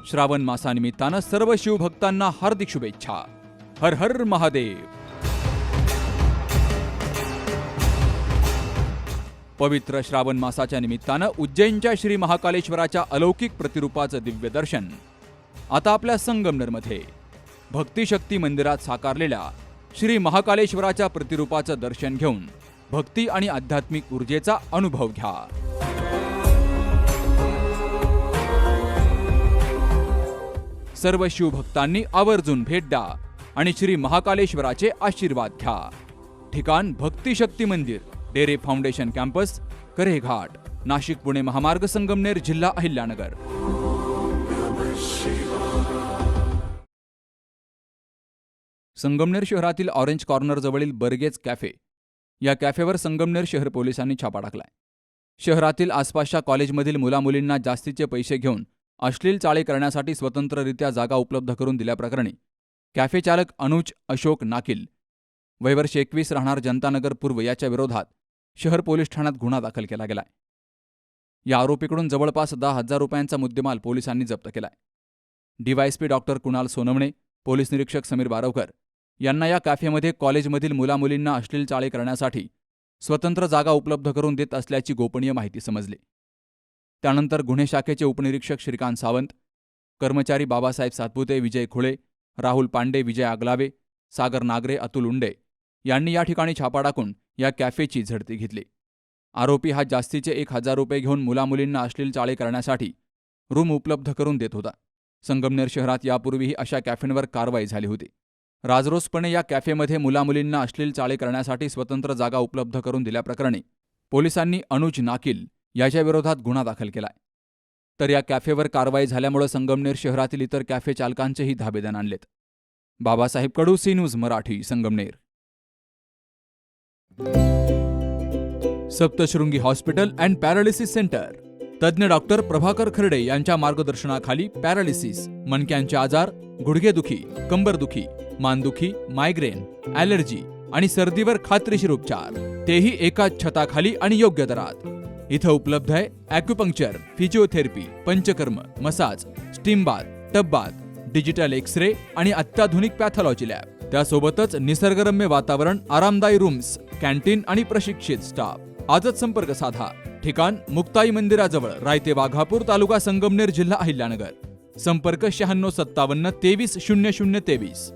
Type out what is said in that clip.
श्रावण मासानिमित्तानं सर्व शिवभक्तांना हार्दिक शुभेच्छा. हर हर महादेव. पवित्र श्रावण मासाच्या निमित्तानं उज्जैनच्या श्री महाकालेश्वराच्या अलौकिक प्रतिरूपाचं दिव्य दर्शन आता आपल्या संगमनेरमध्ये भक्तिशक्ती मंदिरात साकारलेल्या श्री महाकालेश्वराच्या प्रतिरूपाचं दर्शन घेऊन भक्ती आणि आध्यात्मिक ऊर्जेचा अनुभव घ्या. सर्व शिवभक्तांनी आवर्जून भेट द्या आणि श्री महाकालेश्वराचे आशीर्वाद घ्या. ठिकाण भक्तिशक्ती मंदिर, डेरे फाउंडेशन कॅम्पस, करेघाट, नाशिक पुणे महामार्ग, संगमनेर, जिल्हा अहिल्यानगर. संगमनेर शहरातील ऑरेंज कॉर्नर जवळील बर्गेज कॅफे या कॅफेवर संगमनेर शहर पोलिसांनी छापा टाकलाय. शहरातील आसपासच्या कॉलेजमधील मुलामुलींना जास्तीचे पैसे घेऊन अश्लील चाळे करण्यासाठी स्वतंत्ररित्या जागा उपलब्ध करून दिल्याप्रकरणी कॅफे चालक अनुज अशोक नाकील, वय वर्ष 21, राहणार जनतानगर पूर्व, याच्या विरोधात शहर पोलीस ठाण्यात गुन्हा दाखल केला गेलाय. या आरोपीकडून जवळपास 10,000 रुपयांचा मुद्देमाल पोलिसांनी जप्त केलाय. DySP doctor Kunal Sonawane, police निरीक्षक समीर बारवकर यांना या कॅफेमध्ये कॉलेजमधील मुलामुलींना अश्लील चाळे करण्यासाठी स्वतंत्र जागा उपलब्ध करून देत असल्याची गोपनीय माहिती समजली. त्यानंतर गुन्हे शाखेचे उपनिरीक्षक श्रीकांत सावंत, कर्मचारी बाबासाहेब सातपुते, विजय खुळे, राहुल पांडे, विजय आगलावे, सागर नागरे, अतुल उंडे यांनी या ठिकाणी छापा टाकून या कॅफेची झडती घेतली. आरोपी हा जास्तीचे 1,000 रुपये घेऊन मुलामुलींना अश्लील चाळे करण्यासाठी रूम उपलब्ध करून देत होता. संगमनेर शहरात यापूर्वीही अशा कॅफेंवर कारवाई झाली होती. राजरोसपणे या कॅफेमध्ये मुलामुलींना अश्लील चाळे करण्यासाठी स्वतंत्र जागा उपलब्ध करून दिल्याप्रकरणी पोलिसांनी अनुज नाकील याच्या विरोधात गुन्हा दाखल केलाय. तर या कॅफेवर कारवाई झाल्यामुळे संगमनेर शहरातील इतर कॅफे चालकांचेही धाबेदन आणलेत. Babasaheb Kadu, C news Marathi, Sangamner. Saptashrungi hospital and paralysis centre, तज्ज्ञ डॉक्टर प्रभाकर खर्डे यांच्या मार्गदर्शनाखाली पॅरालिसिस, मणक्यांचे आजार, गुडघेदुखी, कंबरदुखी, मानदुखी, मायग्रेन, ॲलर्जी आणि सर्दीवर खात्रीशीर उपचार, तेही एकाच छताखाली आणि योग्य दरात. इथं उपलब्ध आहे acupuncture, physiotherapy, panchakarma, massage, steam bath, tub bath, digital x-ray आणि अत्याधुनिक पॅथॉलॉजी लॅब. त्यासोबतच निसर्गरम्य वातावरण, आरामदायी रूम्स, कॅन्टीन आणि प्रशिक्षित स्टाफ. आजच संपर्क साधा. ठिकाण मुक्ताई मंदिराजवळ, रायते वाघापूर, तालुका संगमनेर, जिल्हा अहिल्यानगर. संपर्क 9657 23 0023.